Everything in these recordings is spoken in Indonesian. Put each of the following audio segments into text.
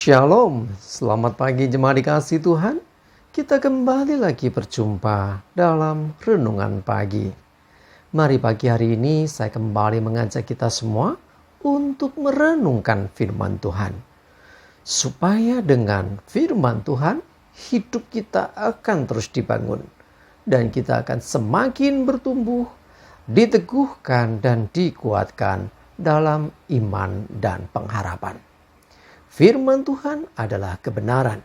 Shalom, selamat pagi jemaat dikasih Tuhan. Kita kembali lagi berjumpa dalam renungan pagi. Mari pagi hari ini saya kembali mengajak kita semua untuk merenungkan firman Tuhan. Supaya dengan firman Tuhan, hidup kita akan terus dibangun. Dan kita akan semakin bertumbuh, diteguhkan dan dikuatkan dalam iman dan pengharapan. Firman Tuhan adalah kebenaran.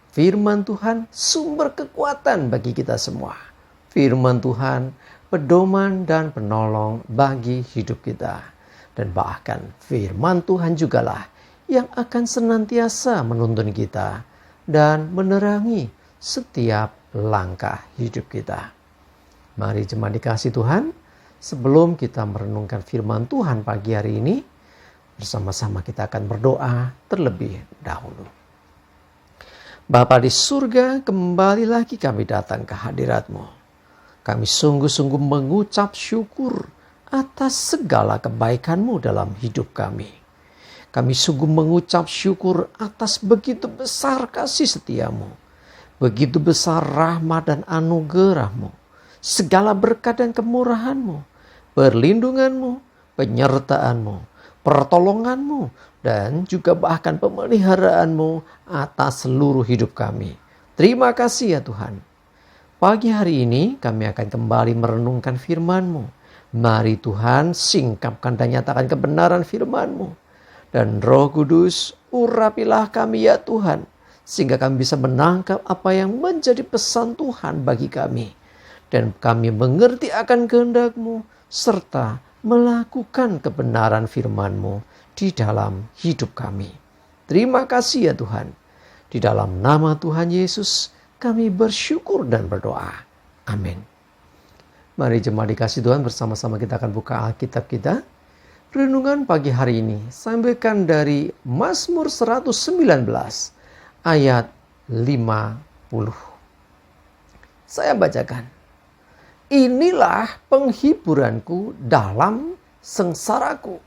Firman Tuhan sumber kekuatan bagi kita semua. Firman Tuhan pedoman dan penolong bagi hidup kita. Dan bahkan firman Tuhan jugalah yang akan senantiasa menuntun kita dan menerangi setiap langkah hidup kita. Mari jemaat dikasih Tuhan, sebelum kita merenungkan firman Tuhan pagi hari ini, bersama-sama kita akan berdoa terlebih dahulu. Bapa di surga, kembali lagi kami datang ke hadirat-Mu. Kami sungguh-sungguh mengucap syukur atas segala kebaikan-Mu dalam hidup kami. Kami sungguh mengucap syukur atas begitu besar kasih setia-Mu. Begitu besar rahmat dan anugerah-Mu. Segala berkat dan kemurahan-Mu. Perlindungan-Mu, penyertaan-Mu, pertolongan-Mu, dan juga bahkan pemeliharaanmu atas seluruh hidup kami. Terima kasih ya Tuhan. Pagi hari ini kami akan kembali merenungkan firman-Mu. Mari Tuhan singkapkan dan nyatakan kebenaran firman-Mu. Dan Roh Kudus urapilah kami ya Tuhan, sehingga kami bisa menangkap apa yang menjadi pesan Tuhan bagi kami. Dan kami mengerti akan kehendak-Mu, serta melakukan kebenaran firman-Mu di dalam hidup kami. Terima kasih ya Tuhan. Di dalam nama Tuhan Yesus kami bersyukur dan berdoa. Amin. Mari jemaat dikasih Tuhan, bersama-sama kita akan buka Alkitab kita. Renungan pagi hari ini saya ambilkan dari Mazmur 119 ayat 50. Saya bacakan. Inilah penghiburanku dalam sengsaraku,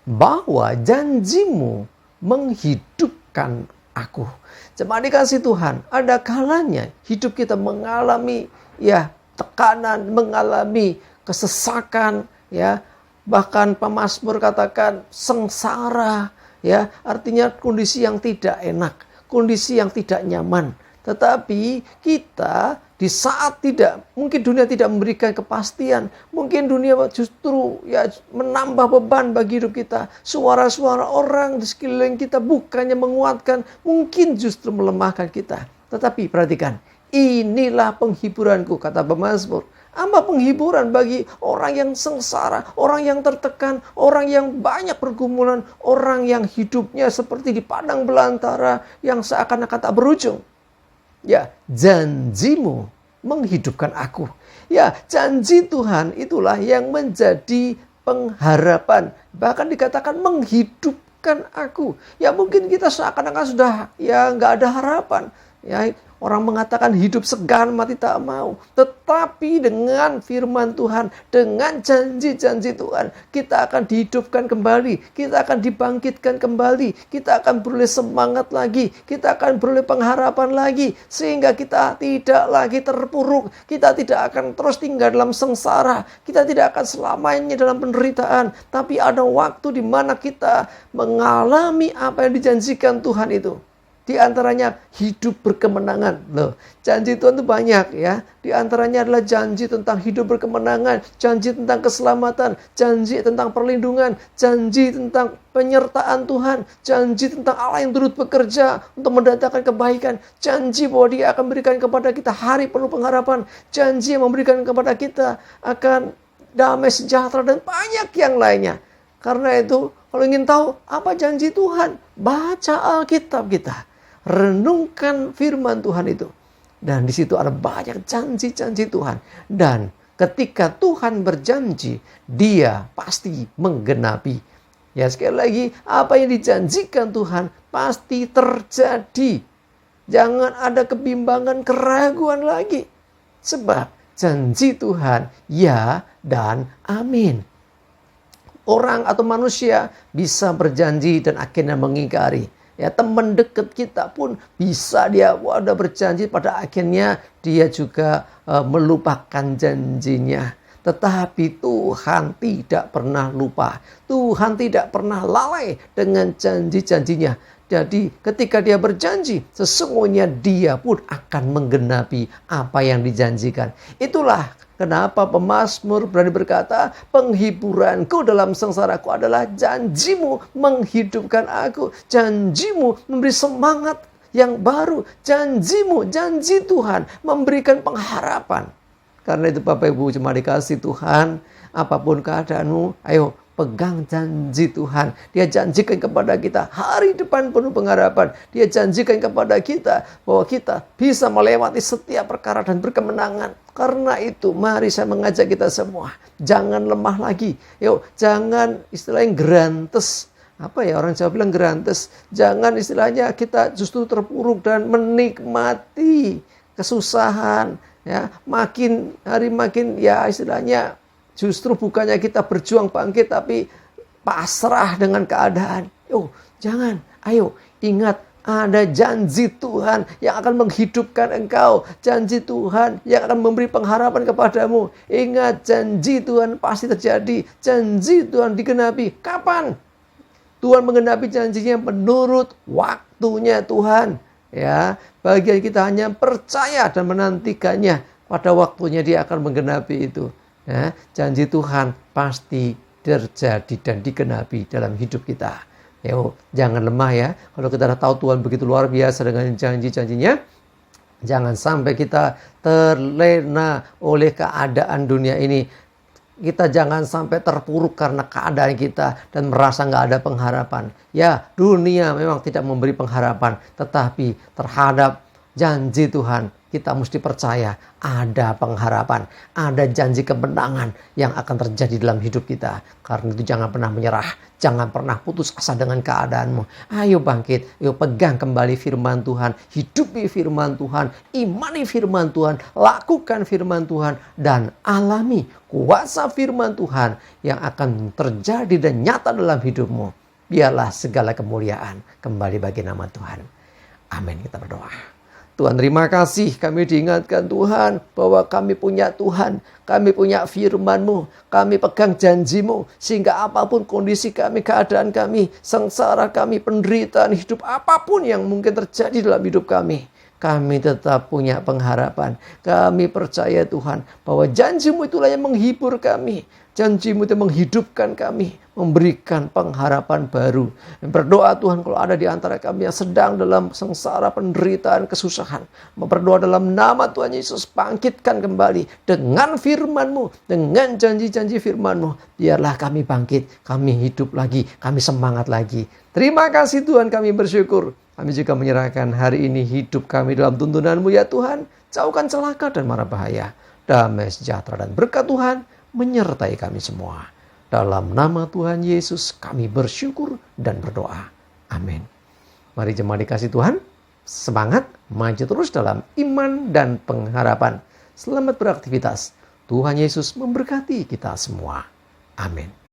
bahwa janji-Mu menghidupkan aku. Jemaat dikasih Tuhan, ada kalanya hidup kita mengalami tekanan, mengalami kesesakan, bahkan pemazmur katakan sengsara, artinya kondisi yang tidak enak, kondisi yang tidak nyaman. Tetapi kita di saat mungkin dunia tidak memberikan kepastian, mungkin dunia justru menambah beban bagi hidup kita. Suara-suara orang di sekeliling kita bukannya menguatkan, mungkin justru melemahkan kita. Tetapi perhatikan, inilah penghiburanku, kata pemazmur. Apa penghiburan bagi orang yang sengsara, orang yang tertekan, orang yang banyak pergumulan, orang yang hidupnya seperti di padang belantara yang seakan-akan tak berujung. Janji-Mu menghidupkan aku. Janji Tuhan itulah yang menjadi pengharapan. Bahkan dikatakan menghidupkan aku. Mungkin kita seakan-akan sudah nggak ada harapan. Orang mengatakan hidup segan mati tak mau. Tetapi dengan firman Tuhan, dengan janji-janji Tuhan, kita akan dihidupkan kembali. Kita akan dibangkitkan kembali. Kita akan beroleh semangat lagi. Kita akan beroleh pengharapan lagi. Sehingga kita tidak lagi terpuruk. Kita tidak akan terus tinggal dalam sengsara. Kita tidak akan selamanya dalam penderitaan. Tapi ada waktu di mana kita mengalami apa yang dijanjikan Tuhan itu. Di antaranya hidup berkemenangan. Janji Tuhan itu banyak ya. Di antaranya adalah janji tentang hidup berkemenangan, janji tentang keselamatan, janji tentang perlindungan, janji tentang penyertaan Tuhan, janji tentang Allah yang turut bekerja untuk mendatangkan kebaikan, janji bahwa Dia akan memberikan kepada kita hari penuh pengharapan, janji yang memberikan kepada kita akan damai sejahtera dan banyak yang lainnya. Karena itu, kalau ingin tahu apa janji Tuhan, baca Alkitab kita. Renungkan firman Tuhan itu. Dan di situ ada banyak janji-janji Tuhan. Dan ketika Tuhan berjanji, Dia pasti menggenapi. Sekali lagi, apa yang dijanjikan Tuhan pasti terjadi. Jangan ada kebimbangan, keraguan lagi. Sebab janji Tuhan ya dan amin. Orang atau manusia bisa berjanji dan akhirnya mengingkari. Ya, teman dekat kita pun bisa dia udah berjanji, pada akhirnya dia juga melupakan janjinya. Tetapi Tuhan tidak pernah lupa. Tuhan tidak pernah lalai dengan janji-janjinya. Jadi ketika dia berjanji, sesungguhnya dia pun akan menggenapi apa yang dijanjikan. Itulah kenapa pemazmur berani berkata, penghiburanku dalam sengsaraku adalah janjimu menghidupkan aku. Janjimu memberi semangat yang baru. Janjimu, janji Tuhan memberikan pengharapan. Karena itu Bapak Ibu jemaat dikasih Tuhan, apapun keadaanmu, ayo pegang janji Tuhan. Dia janjikan kepada kita hari depan penuh pengharapan. Dia janjikan kepada kita bahwa kita bisa melewati setiap perkara dan berkemenangan. Karena itu mari saya mengajak kita semua, jangan lemah lagi. Yuk, jangan istilahnya grantes. Apa ya orang Jawa bilang grantes. Jangan istilahnya kita justru terpuruk dan menikmati kesusahan. Ya, makin hari makin ya istilahnya justru bukannya kita berjuang bangkit tapi pasrah dengan keadaan. Jangan. Ayo ingat, ada janji Tuhan yang akan menghidupkan engkau. Janji Tuhan yang akan memberi pengharapan kepadamu. Ingat, janji Tuhan pasti terjadi. Janji Tuhan digenapi. Kapan? Tuhan menggenapi janjinya menurut waktunya Tuhan. Ya, bagian kita hanya percaya dan menantikannya. Pada waktunya dia akan menggenapi itu. Ya, janji Tuhan pasti terjadi dan digenapi dalam hidup kita. Jangan lemah ya. Kalau kita tahu Tuhan begitu luar biasa dengan janji-janjinya, jangan sampai kita terlena oleh keadaan dunia ini. Kita jangan sampai terpuruk karena keadaan kita dan merasa nggak ada pengharapan. Ya, dunia memang tidak memberi pengharapan, tetapi terhadap janji Tuhan kita mesti percaya ada pengharapan, ada janji kemenangan yang akan terjadi dalam hidup kita. Karena itu jangan pernah menyerah, jangan pernah putus asa dengan keadaanmu. Ayo bangkit, ayo pegang kembali firman Tuhan, hidupi firman Tuhan, imani firman Tuhan, lakukan firman Tuhan, dan alami kuasa firman Tuhan yang akan terjadi dan nyata dalam hidupmu. Biarlah segala kemuliaan kembali bagi nama Tuhan. Amin. Kita berdoa. Tuhan, terima kasih kami diingatkan Tuhan bahwa kami punya Tuhan, kami punya firman-Mu, kami pegang janji-Mu, sehingga apapun kondisi kami, keadaan kami, sengsara kami, penderitaan hidup, apapun yang mungkin terjadi dalam hidup kami tetap punya pengharapan. Kami percaya Tuhan bahwa janji-Mu itulah yang menghibur kami. Janji-Mu itu menghidupkan kami, memberikan pengharapan baru. Berdoa Tuhan kalau ada di antara kami yang sedang dalam sengsara, penderitaan, kesusahan. Berdoa dalam nama Tuhan Yesus, bangkitkan kembali dengan firman-Mu, dengan janji-janji firman-Mu. Biarlah kami bangkit, kami hidup lagi, kami semangat lagi. Terima kasih Tuhan, kami bersyukur. Kami juga menyerahkan hari ini hidup kami dalam tuntunan-Mu ya Tuhan. Jauhkan celaka dan mara bahaya. Damai sejahtera dan berkat Tuhan menyertai kami semua. Dalam nama Tuhan Yesus kami bersyukur dan berdoa. Amin. Mari jemaat dikasih Tuhan, semangat maju terus dalam iman dan pengharapan. Selamat beraktivitas. Tuhan Yesus memberkati kita semua. Amin.